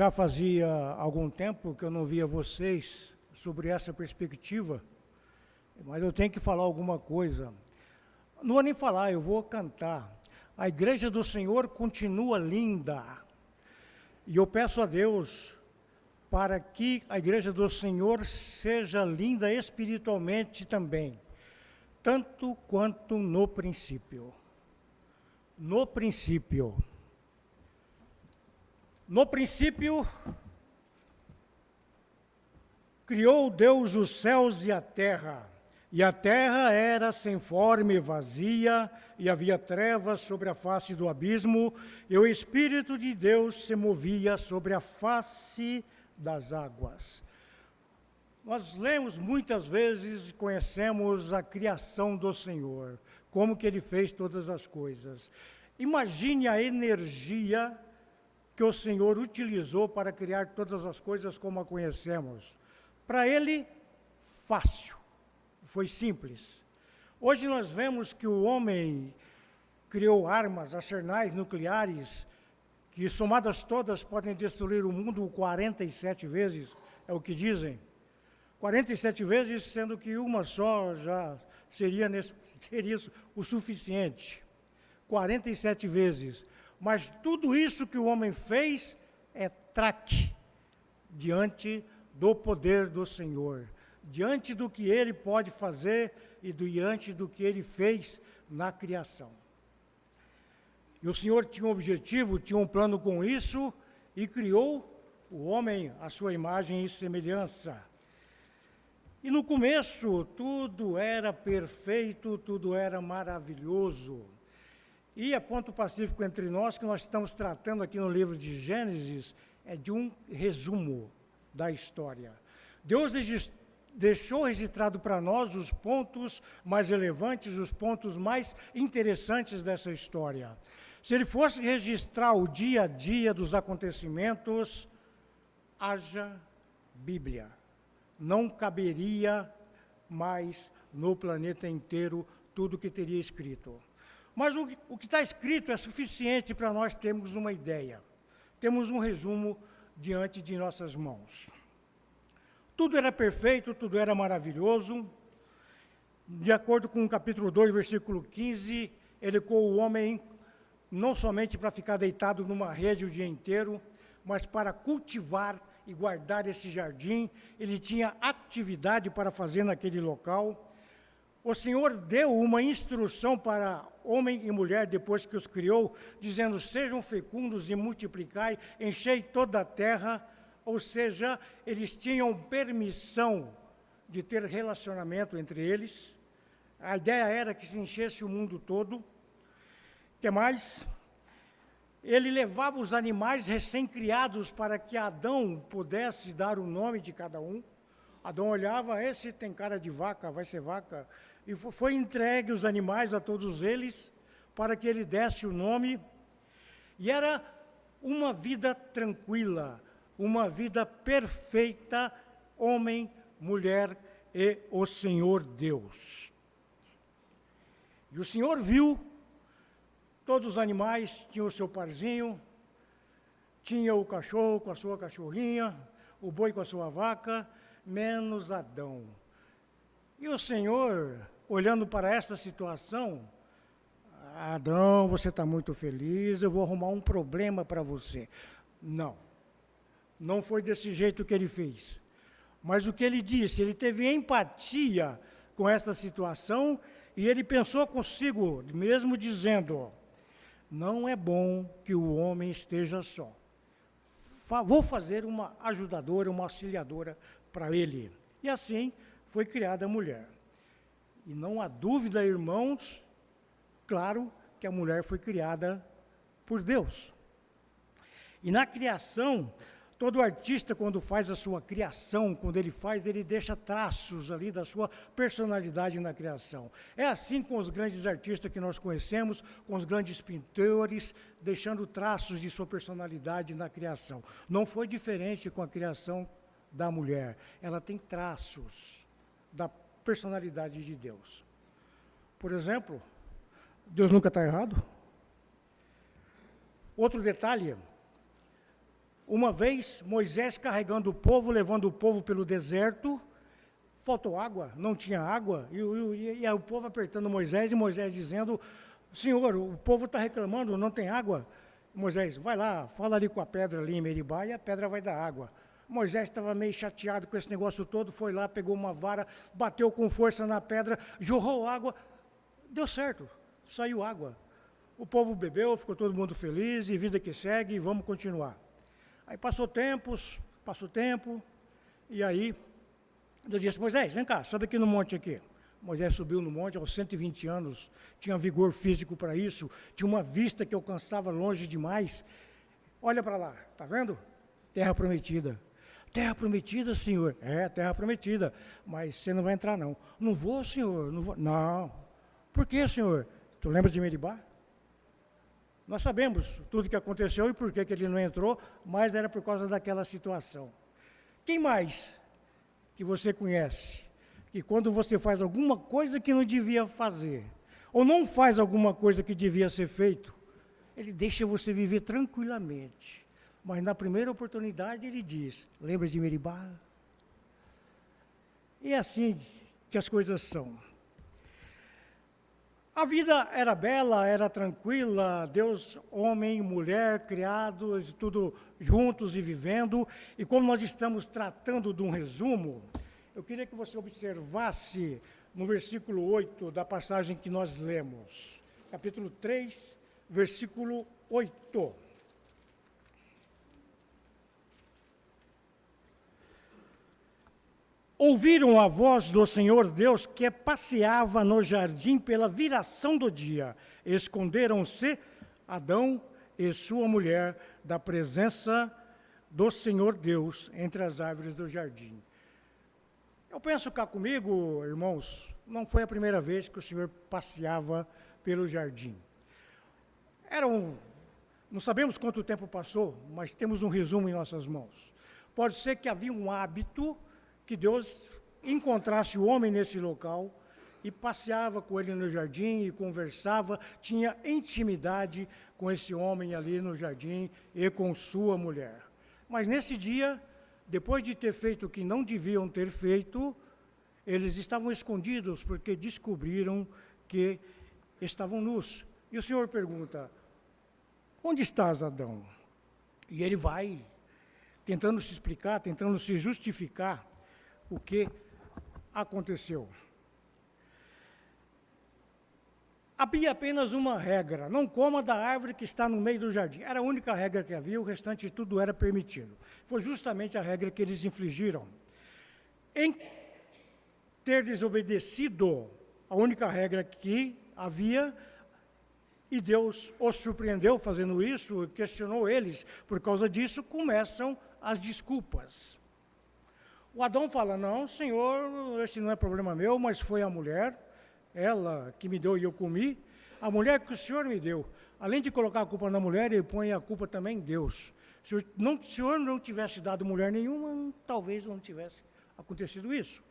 Já fazia algum tempo que eu não via vocês sobre essa perspectiva, mas eu tenho que falar alguma coisa. Não vou nem falar, eu vou cantar. A igreja do Senhor continua linda. E eu peço a Deus para que a igreja do Senhor seja linda espiritualmente também, tanto quanto no princípio. No princípio. No princípio, criou Deus os céus e a terra era sem forma e vazia, e havia trevas sobre a face do abismo, e o Espírito de Deus se movia sobre a face das águas. Nós lemos muitas vezes e conhecemos a criação do Senhor, como que Ele fez todas as coisas. Imagine a energia que o Senhor utilizou para criar todas as coisas como a conhecemos. Para Ele, fácil, foi simples. Hoje nós vemos que o homem criou armas, arsenais nucleares, que somadas todas podem destruir o mundo 47 vezes, é o que dizem. 47 vezes, sendo que uma só já seria o suficiente. 47 vezes. Mas tudo isso que o homem fez é traque diante do poder do Senhor, diante do que Ele pode fazer e diante do que Ele fez na criação. E o Senhor tinha um objetivo, tinha um plano com isso e criou o homem à sua imagem e semelhança. E no começo tudo era perfeito, tudo era maravilhoso. E a ponto pacífico entre nós, que nós estamos tratando aqui no livro de Gênesis, é de um resumo da história. Deus deixou registrado para nós os pontos mais relevantes, os pontos mais interessantes dessa história. Se ele fosse registrar o dia a dia dos acontecimentos, haja Bíblia. Não caberia mais no planeta inteiro tudo que teria escrito. Mas o que está escrito é suficiente para nós termos uma ideia. Temos um resumo diante de nossas mãos. Tudo era perfeito, tudo era maravilhoso. De acordo com o capítulo 2, versículo 15, ele criou o homem não somente para ficar deitado numa rede o dia inteiro, mas para cultivar e guardar esse jardim. Ele tinha atividade para fazer naquele local. O Senhor deu uma instrução para homem e mulher, depois que os criou, dizendo, sejam fecundos e multiplicai, enchei toda a terra. Ou seja, eles tinham permissão de ter relacionamento entre eles. A ideia era que se enchesse o mundo todo. O que mais? Ele levava os animais recém-criados para que Adão pudesse dar o nome de cada um. Adão olhava, esse tem cara de vaca, vai ser vaca. E foi entregue os animais a todos eles, para que ele desse o nome. E era uma vida tranquila, uma vida perfeita, homem, mulher e o Senhor Deus. E o Senhor viu, todos os animais tinham o seu parzinho, tinha o cachorro com a sua cachorrinha, o boi com a sua vaca, menos Adão. E o Senhor, olhando para essa situação, Adão, você está muito feliz, eu vou arrumar um problema para você. Não foi desse jeito que ele fez. Mas o que ele disse, ele teve empatia com essa situação e ele pensou consigo, mesmo dizendo, não é bom que o homem esteja só. Vou fazer uma ajudadora, uma auxiliadora para ele. E assim foi criada a mulher. E não há dúvida, irmãos, claro que a mulher foi criada por Deus. E na criação, todo artista, quando faz a sua criação, ele deixa traços ali da sua personalidade na criação. É assim com os grandes artistas que nós conhecemos, com os grandes pintores, deixando traços de sua personalidade na criação. Não foi diferente com a criação da mulher. Ela tem traços da personalidade de Deus. Por exemplo, Deus nunca está errado. Outro detalhe, Uma vez, Moisés carregando o povo, levando o povo pelo deserto, faltou água, não tinha água, e o povo apertando Moisés, e Moisés dizendo, Senhor, o povo está reclamando, não tem água. Moisés, vai lá, fala ali com a pedra ali em Meribá, e a pedra vai dar água. Moisés estava meio chateado com esse negócio todo, foi lá, pegou uma vara, bateu com força na pedra, jorrou água, deu certo, saiu água. O povo bebeu, ficou todo mundo feliz, e vida que segue, e vamos continuar. Aí passou tempo, e aí Deus disse, Moisés, vem cá, sobe aqui no monte aqui. Moisés subiu no monte aos 120 anos, tinha vigor físico para isso, tinha uma vista que alcançava longe demais. Olha para lá, está vendo? Terra prometida. Terra prometida, Senhor? É, terra prometida, mas você não vai entrar não. Não vou, Senhor, não vou. Não. Por quê, Senhor? Tu lembra de Meribá? Nós sabemos tudo o que aconteceu e por que ele não entrou, mas era por causa daquela situação. Quem mais que você conhece, que quando você faz alguma coisa que não devia fazer, ou não faz alguma coisa que devia ser feito, ele deixa você viver tranquilamente. Mas na primeira oportunidade ele diz, lembra de Meribá? E é assim que as coisas são. A vida era bela, era tranquila, Deus, homem e mulher, criados, tudo juntos e vivendo. E como nós estamos tratando de um resumo, eu queria que você observasse no versículo 8 da passagem que nós lemos. Capítulo 3, versículo 8. Ouviram a voz do Senhor Deus que passeava no jardim pela viração do dia. Esconderam-se Adão e sua mulher da presença do Senhor Deus entre as árvores do jardim. Eu penso cá comigo, irmãos, não foi a primeira vez que o Senhor passeava pelo jardim. Não sabemos quanto tempo passou, mas temos um resumo em nossas mãos. Pode ser que havia um hábito que Deus encontrasse o homem nesse local e passeava com ele no jardim e conversava, tinha intimidade com esse homem ali no jardim e com sua mulher. Mas nesse dia, depois de ter feito o que não deviam ter feito, eles estavam escondidos porque descobriram que estavam nus. E o Senhor pergunta, onde estás, Adão? E ele vai tentando se explicar, tentando se justificar o que aconteceu. Havia apenas uma regra, não coma da árvore que está no meio do jardim. Era a única regra que havia, o restante de tudo era permitido. Foi justamente a regra que eles infligiram. Em ter desobedecido a única regra que havia, e Deus os surpreendeu fazendo isso, questionou eles, por causa disso começam as desculpas. O Adão fala, não, Senhor, esse não é problema meu, mas foi a mulher, ela que me deu e eu comi, a mulher que o Senhor me deu. Além de colocar a culpa na mulher, ele põe a culpa também em Deus. Se o Senhor não tivesse dado mulher nenhuma, talvez não tivesse acontecido isso.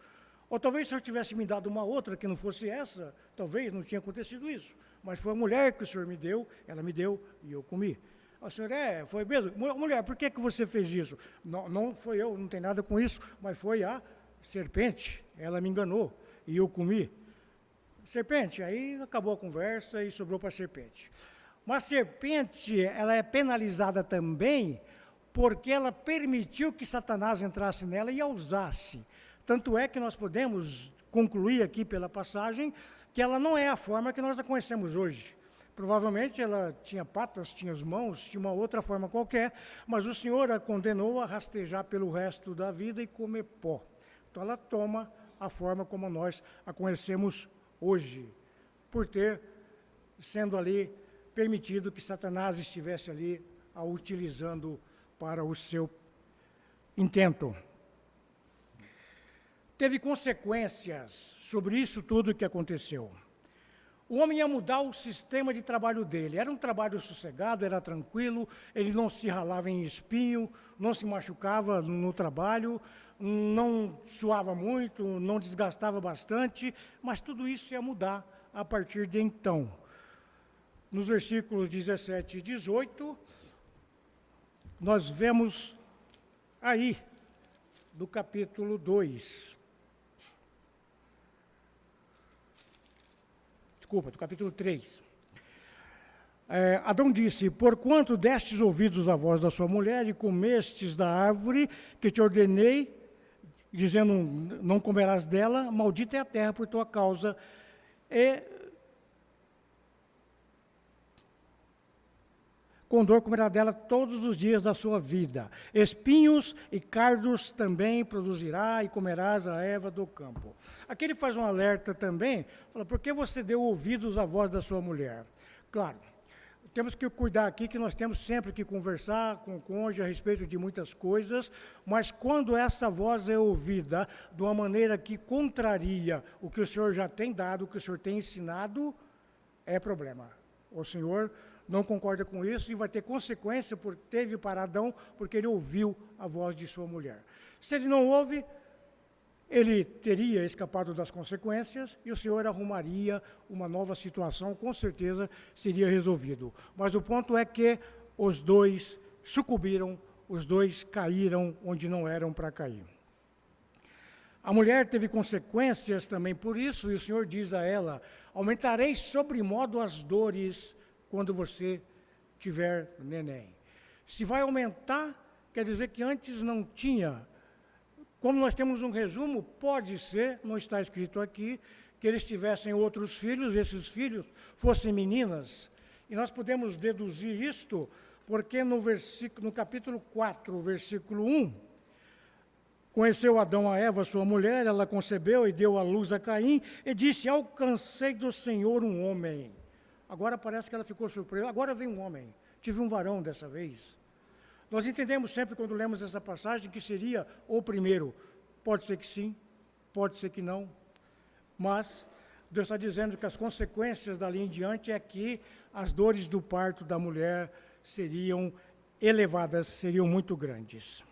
Ou talvez se o Senhor tivesse me dado uma outra que não fosse essa, talvez não tinha acontecido isso. Mas foi a mulher que o Senhor me deu, ela me deu e eu comi. O Senhor, foi mesmo? Mulher, por que você fez isso? Não foi eu, não tem nada com isso, mas foi a serpente, ela me enganou e eu comi. Serpente, aí acabou a conversa e sobrou para a serpente. Mas a serpente, ela é penalizada também porque ela permitiu que Satanás entrasse nela e a usasse. Tanto é que nós podemos concluir aqui pela passagem que ela não é a forma que nós a conhecemos hoje. Provavelmente ela tinha patas, tinha as mãos, tinha uma outra forma qualquer, mas o Senhor a condenou a rastejar pelo resto da vida e comer pó. Então ela toma a forma como nós a conhecemos hoje, por ter, sendo ali, permitido que Satanás estivesse ali a utilizando para o seu intento. Teve consequências sobre isso tudo que aconteceu. O homem ia mudar o sistema de trabalho dele. Era um trabalho sossegado, era tranquilo, ele não se ralava em espinho, não se machucava no trabalho, não suava muito, não desgastava bastante, mas tudo isso ia mudar a partir de então. Nos versículos 17 e 18, nós vemos aí, do capítulo 2. Desculpa, do capítulo 3. Adão disse: porquanto destes ouvidos à voz da sua mulher e comestes da árvore que te ordenei, dizendo, não comerás dela, maldita é a terra por tua causa. Com dor comerá dela todos os dias da sua vida. Espinhos e cardos também produzirá, e comerás a erva do campo. Aqui ele faz um alerta também, fala, por que você deu ouvidos à voz da sua mulher? Claro, temos que cuidar aqui que nós temos sempre que conversar com o cônjuge a respeito de muitas coisas, mas quando essa voz é ouvida de uma maneira que contraria o que o Senhor já tem dado, o que o Senhor tem ensinado, é problema. O Senhor não concorda com isso e vai ter consequência, teve para Adão, porque ele ouviu a voz de sua mulher. Se ele não ouve, ele teria escapado das consequências e o Senhor arrumaria uma nova situação, com certeza seria resolvido. Mas o ponto é que os dois sucumbiram, os dois caíram onde não eram para cair. A mulher teve consequências também por isso, e o Senhor diz a ela, aumentarei sobremodo as dores quando você tiver neném. Se vai aumentar, quer dizer que antes não tinha. Como nós temos um resumo, pode ser, não está escrito aqui, que eles tivessem outros filhos, esses filhos fossem meninas. E nós podemos deduzir isto, porque no capítulo 4, versículo 1, conheceu Adão a Eva, sua mulher, ela concebeu e deu à luz a Caim, e disse, alcancei do Senhor um homem. Agora parece que ela ficou surpresa, agora vem um homem, tive um varão dessa vez. Nós entendemos sempre, quando lemos essa passagem, que seria o primeiro. Pode ser que sim, pode ser que não. Mas Deus está dizendo que as consequências dali em diante é que as dores do parto da mulher seriam elevadas, seriam muito grandes.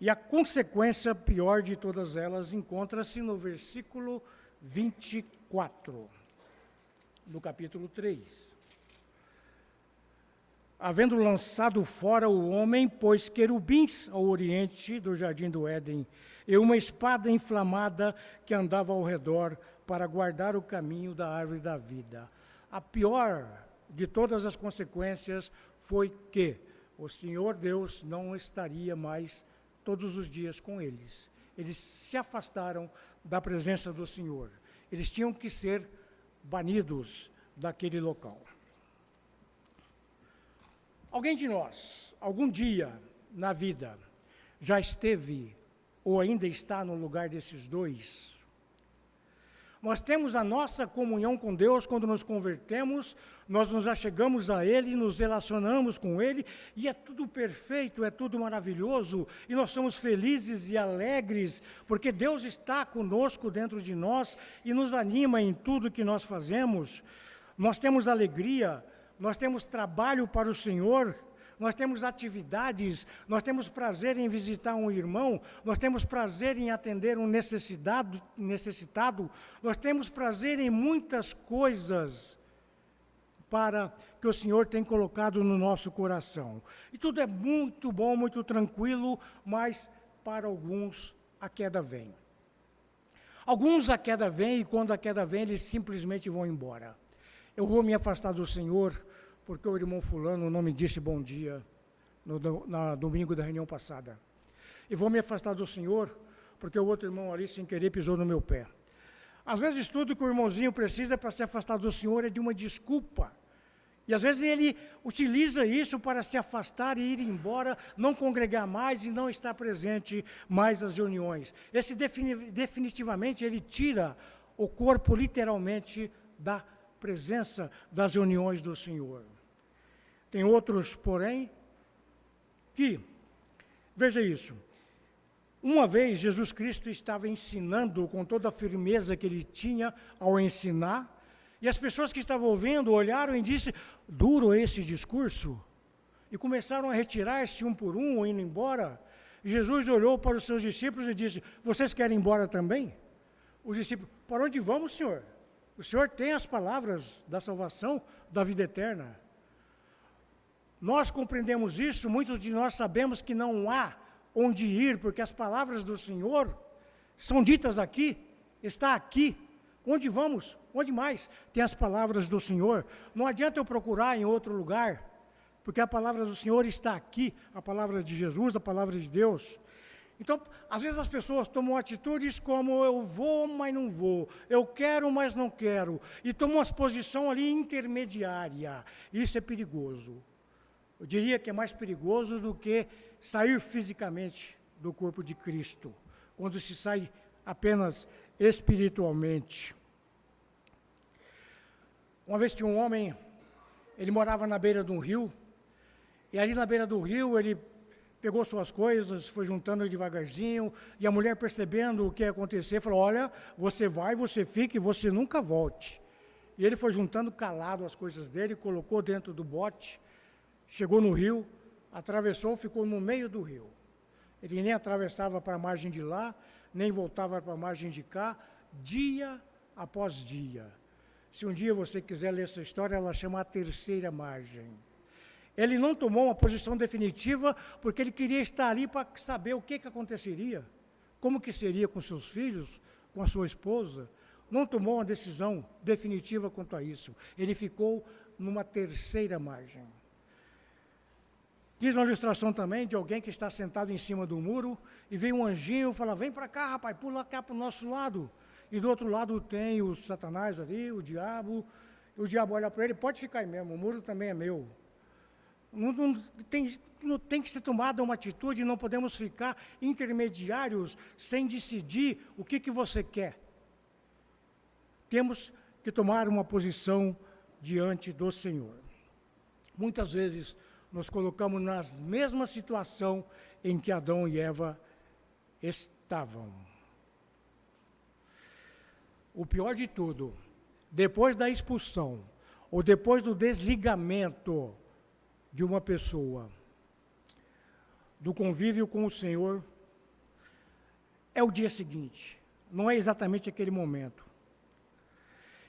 E a consequência pior de todas elas encontra-se no versículo 24, do capítulo 3. Havendo lançado fora o homem, pôs querubins ao oriente do jardim do Éden, e uma espada inflamada que andava ao redor para guardar o caminho da árvore da vida. A pior de todas as consequências foi que o Senhor Deus não estaria mais todos os dias com eles. Eles se afastaram da presença do Senhor. Eles tinham que ser banidos daquele local. Alguém de nós, algum dia na vida, já esteve ou ainda está no lugar desses dois? Nós temos a nossa comunhão com Deus quando nos convertemos, nós nos achegamos a Ele, nos relacionamos com Ele, e é tudo perfeito, é tudo maravilhoso, e nós somos felizes e alegres, porque Deus está conosco dentro de nós e nos anima em tudo que nós fazemos. Nós temos alegria, nós temos trabalho para o Senhor, nós temos atividades, nós temos prazer em visitar um irmão, nós temos prazer em atender um necessitado, nós temos prazer em muitas coisas para que o Senhor tem colocado no nosso coração. E tudo é muito bom, muito tranquilo, mas para alguns a queda vem. Alguns a queda vem e quando a queda vem eles simplesmente vão embora. Eu vou me afastar do Senhor porque o irmão fulano não me disse bom dia no domingo da reunião passada. E vou me afastar do Senhor porque o outro irmão ali, sem querer, pisou no meu pé. Às vezes tudo que o irmãozinho precisa para se afastar do Senhor é de uma desculpa. E às vezes ele utiliza isso para se afastar e ir embora, não congregar mais e não estar presente mais nas reuniões. Esse definitivamente ele tira o corpo literalmente da presença das reuniões do Senhor. Tem outros, porém, que, veja isso, uma vez Jesus Cristo estava ensinando com toda a firmeza que ele tinha ao ensinar, e as pessoas que estavam ouvindo olharam e disseram, duro esse discurso, e começaram a retirar-se um por um, indo embora. E Jesus olhou para os seus discípulos e disse, vocês querem ir embora também? Os discípulos, para onde vamos, Senhor? O Senhor tem as palavras da salvação, da vida eterna. Nós compreendemos isso, muitos de nós sabemos que não há onde ir, porque as palavras do Senhor são ditas aqui, está aqui. Onde vamos? Onde mais tem as palavras do Senhor? Não adianta eu procurar em outro lugar, porque a palavra do Senhor está aqui, a palavra de Jesus, a palavra de Deus. Então, às vezes as pessoas tomam atitudes como eu vou, mas não vou, eu quero, mas não quero, e tomam uma posição ali intermediária. Isso é perigoso. Eu diria que é mais perigoso do que sair fisicamente do corpo de Cristo, quando se sai apenas espiritualmente. Uma vez tinha um homem, ele morava na beira de um rio, e ali na beira do rio ele pegou suas coisas, foi juntando devagarzinho, e a mulher, percebendo o que ia acontecer, falou: olha, você vai, você fica e você nunca volte. E ele foi juntando calado as coisas dele, colocou dentro do bote, chegou no rio, atravessou, ficou no meio do rio. Ele nem atravessava para a margem de lá, nem voltava para a margem de cá, dia após dia. Se um dia você quiser ler essa história, ela chama A Terceira Margem. Ele não tomou uma posição definitiva, porque ele queria estar ali para saber o que aconteceria, como que seria com seus filhos, com a sua esposa. Não tomou uma decisão definitiva quanto a isso. Ele ficou numa terceira margem. Diz uma ilustração também de alguém que está sentado em cima do muro, e vem um anjinho e fala: vem para cá, rapaz, pula cá para o nosso lado. E do outro lado tem o Satanás ali, o diabo, e o diabo olha para ele: pode ficar aí mesmo, o muro também é meu. Não tem que ser tomada uma atitude, não podemos ficar intermediários sem decidir o que você quer. Temos que tomar uma posição diante do Senhor. Muitas vezes nos colocamos na mesma situação em que Adão e Eva estavam. O pior de tudo, depois da expulsão, ou depois do desligamento de uma pessoa, do convívio com o Senhor, é o dia seguinte, não é exatamente aquele momento.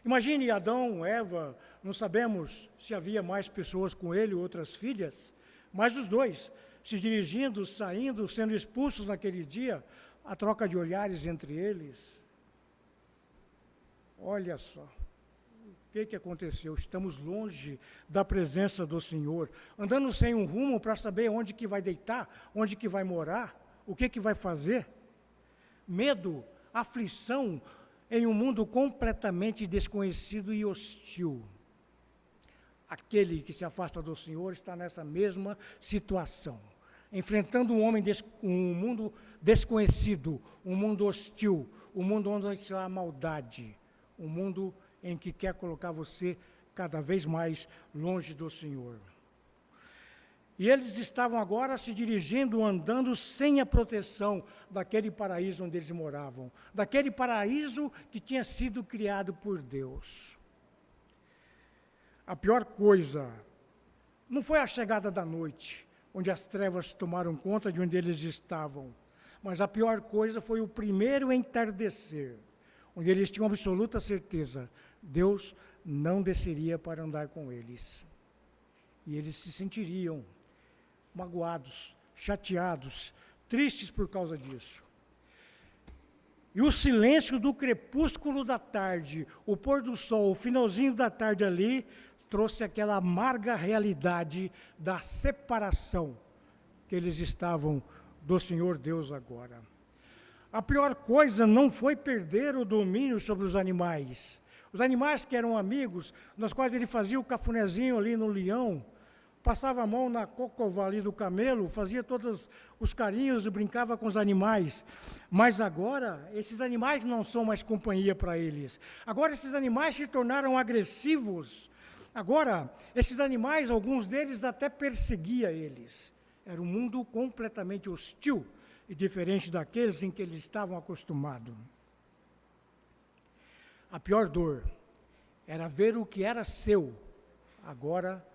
Imagine Adão, Eva, não sabemos se havia mais pessoas com ele, outras filhas, mas os dois, se dirigindo, saindo, sendo expulsos naquele dia, a troca de olhares entre eles. Olha só. O que aconteceu? Estamos longe da presença do Senhor, andando sem um rumo para saber onde que vai deitar, onde que vai morar, o que vai fazer. Medo, aflição em um mundo completamente desconhecido e hostil. Aquele que se afasta do Senhor está nessa mesma situação, enfrentando um mundo desconhecido, um mundo hostil, um mundo onde há maldade, um mundo em que quer colocar você cada vez mais longe do Senhor. E eles estavam agora se dirigindo, andando sem a proteção daquele paraíso onde eles moravam, daquele paraíso que tinha sido criado por Deus. A pior coisa não foi a chegada da noite, onde as trevas tomaram conta de onde eles estavam, mas a pior coisa foi o primeiro entardecer, onde eles tinham absoluta certeza: Deus não desceria para andar com eles. E eles se sentiriam magoados, chateados, tristes por causa disso. E o silêncio do crepúsculo da tarde, o pôr do sol, o finalzinho da tarde ali, trouxe aquela amarga realidade da separação que eles estavam do Senhor Deus agora. A pior coisa não foi perder o domínio sobre os animais. Os animais que eram amigos, nos quais ele fazia o cafunézinho ali no leão, passava a mão na cocova ali do camelo, fazia todos os carinhos e brincava com os animais. Mas agora, esses animais não são mais companhia para eles. Agora esses animais se tornaram agressivos. Agora, esses animais, alguns deles até perseguiam eles. Era um mundo completamente hostil e diferente daqueles em que eles estavam acostumados. A pior dor era ver o que era seu, agora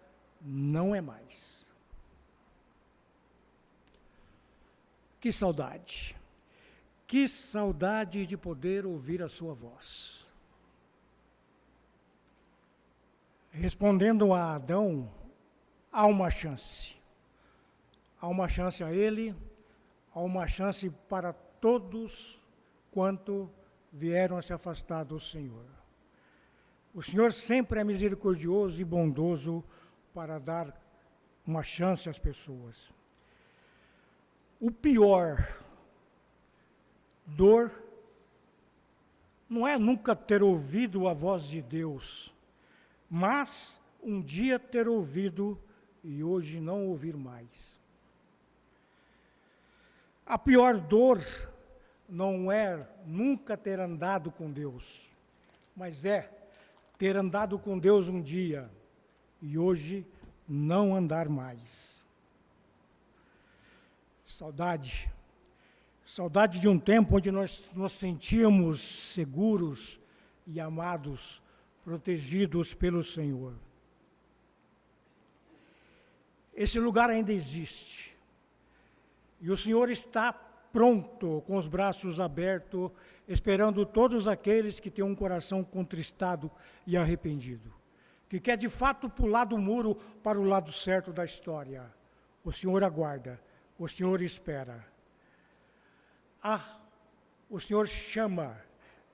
não é mais. Que saudade de poder ouvir a sua voz. Respondendo a Adão, há uma chance. Há uma chance a Ele, há uma chance para todos quanto vieram a se afastar do Senhor. O Senhor sempre é misericordioso e bondoso para dar uma chance às pessoas. O pior dor não é nunca ter ouvido a voz de Deus, mas um dia ter ouvido e hoje não ouvir mais. A pior dor não é nunca ter andado com Deus, mas é ter andado com Deus um dia e hoje não andar mais. Saudade. Saudade de um tempo onde nós nos sentíamos seguros e amados, protegidos pelo Senhor. Esse lugar ainda existe. E o Senhor está pronto, com os braços abertos, esperando todos aqueles que têm um coração contristado e arrependido, que quer de fato pular do muro para o lado certo da história. O Senhor aguarda, o Senhor espera. O Senhor chama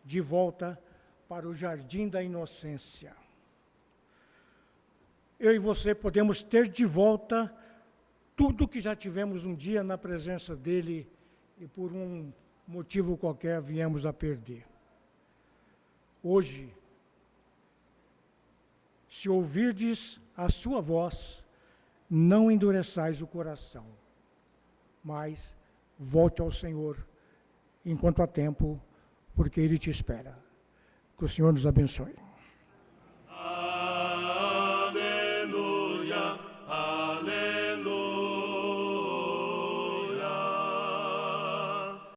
de volta para o jardim da inocência. Eu e você podemos ter de volta tudo que já tivemos um dia na presença dEle e por um motivo qualquer viemos a perder. Hoje, se ouvirdes a sua voz, não endureçais o coração, mas volte ao Senhor enquanto há tempo, porque Ele te espera. Que o Senhor nos abençoe. Aleluia.